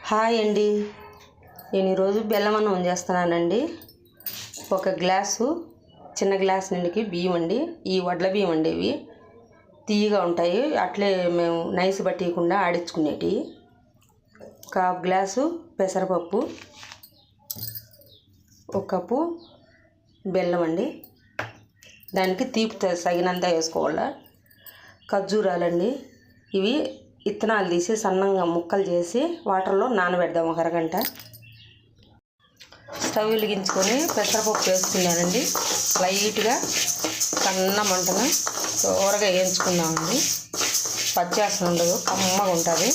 Hi అండి, నేను ఈరోజు బెల్లం అన్నం చేస్తున్నానండి. ఒక గ్లాసు చిన్న గ్లాస్ నిండికి బియ్యం అండి. ఈ వడ్ల బియ్యం అండి, ఇవి తీయగా ఉంటాయి. అట్లే మేము నైస్ పట్టియకుండా ఆడించుకునేటి. ఒక హాఫ్ గ్లాసు పెసరపప్పు, ఒక కప్పు బెల్లం అండి. దానికి తీపి తగినంత వేసుకోవాలి. ఖర్జూరాలండి, ఇవి ఇత్తనాలు తీసి సన్నంగా ముక్కలు చేసి వాటర్లో నానబెడదాం ఒక అరగంట. స్టవ్ వెలిగించుకొని పెసరపప్పు వేసుకున్నానండి. లైట్గా సన్న మంటన దూరగా వేయించుకున్నామండి. పచ్చేసం ఉండదు, కమ్మగా ఉంటుంది.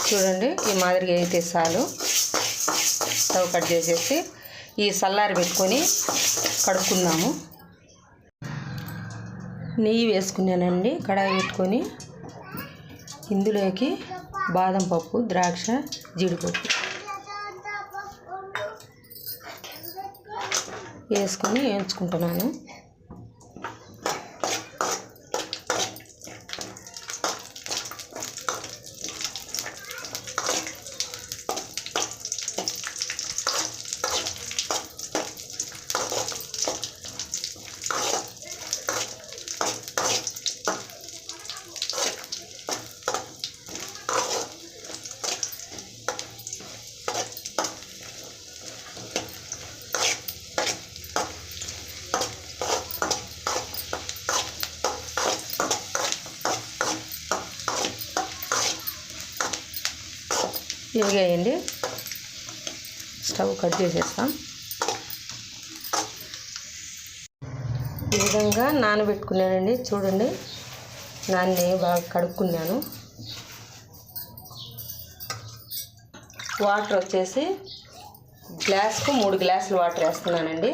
చూడండి, ఈ మాదిరిగా అయితే చాలు. స్టవ్ కట్ చేసేసి ఈ సల్లారి పెట్టుకొని కడుక్కుందాము. నెయ్యి వేసుకున్నానండి. కడాయి పెట్టుకొని ఇందులోకి బాదం పప్పు, ద్రాక్ష, జీడిపప్పు వేసుకొని వేయించుకుంటున్నాను. వేగాయండి. స్టవ్ కట్ చేసేస్తాం. ఈ విధంగా నానబెట్టుకున్నానండి. చూడండి, నాన్ని బాగా కడుక్కున్నాను. వాటర్ వచ్చేసి గ్లాస్కు 3 గ్లాసులు వాటర్ వేస్తున్నానండి.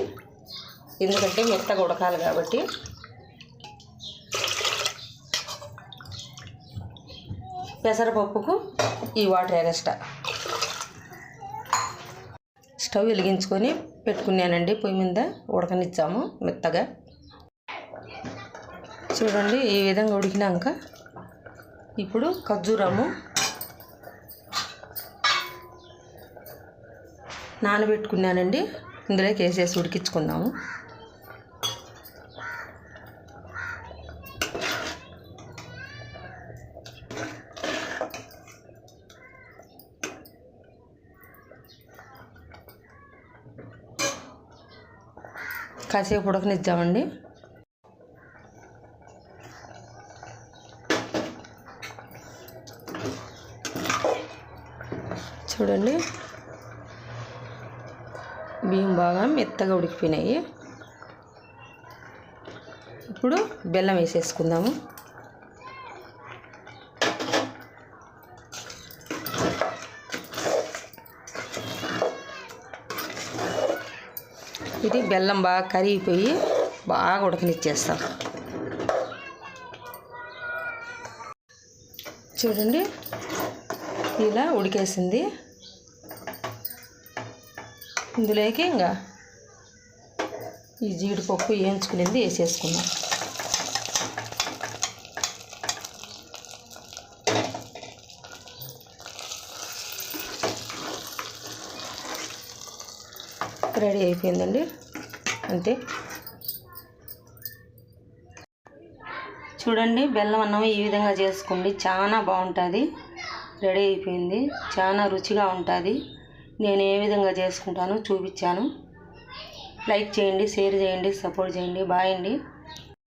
ఎందుకంటే మెత్తగా ఉడకాలి కాబట్టి. పెసరపప్పుకు ఈ వాటర్ ఎగస్ట్రా. స్టవ్ వెలిగించుకొని పెట్టుకున్నానండి. పొయ్యి మీద ఉడకనిచ్చాము మెత్తగా. చూడండి, ఈ విధంగా ఉడికినాక ఇప్పుడు ఖర్జూరము నానబెట్టుకున్నానండి. ఇందులోకి వేసేసి ఉడికించుకుందాము. కాసేపు ఉడకనిద్దామండి. చూడండి, బియ్యం బాగా మెత్తగా ఉడికిపోయినాయి. ఇప్పుడు బెల్లం వేసేసుకుందాము. ఇది బెల్లం బాగా కరిగిపోయి బాగా ఉడకనిచ్చేస్తాం. చూడండి, ఇలా ఉడికేసింది. ఇందులోకి ఇంకా ఈ జీడిపప్పు వేయించుకునేది వేసేసుకున్నాం. రెడీ అయిపోయిందండి. అంతే. చూడండి, బెల్లం అన్నం ఈ విధంగా చేసుకోండి, చాలా బాగుంటుంది. రెడీ అయిపోయింది, చాలా రుచిగా ఉంటుంది. నేను ఏ విధంగా చేసుకుంటానో చూపించాను. లైక్ చేయండి, షేర్ చేయండి, సపోర్ట్ చేయండి. బాయ్ అండి.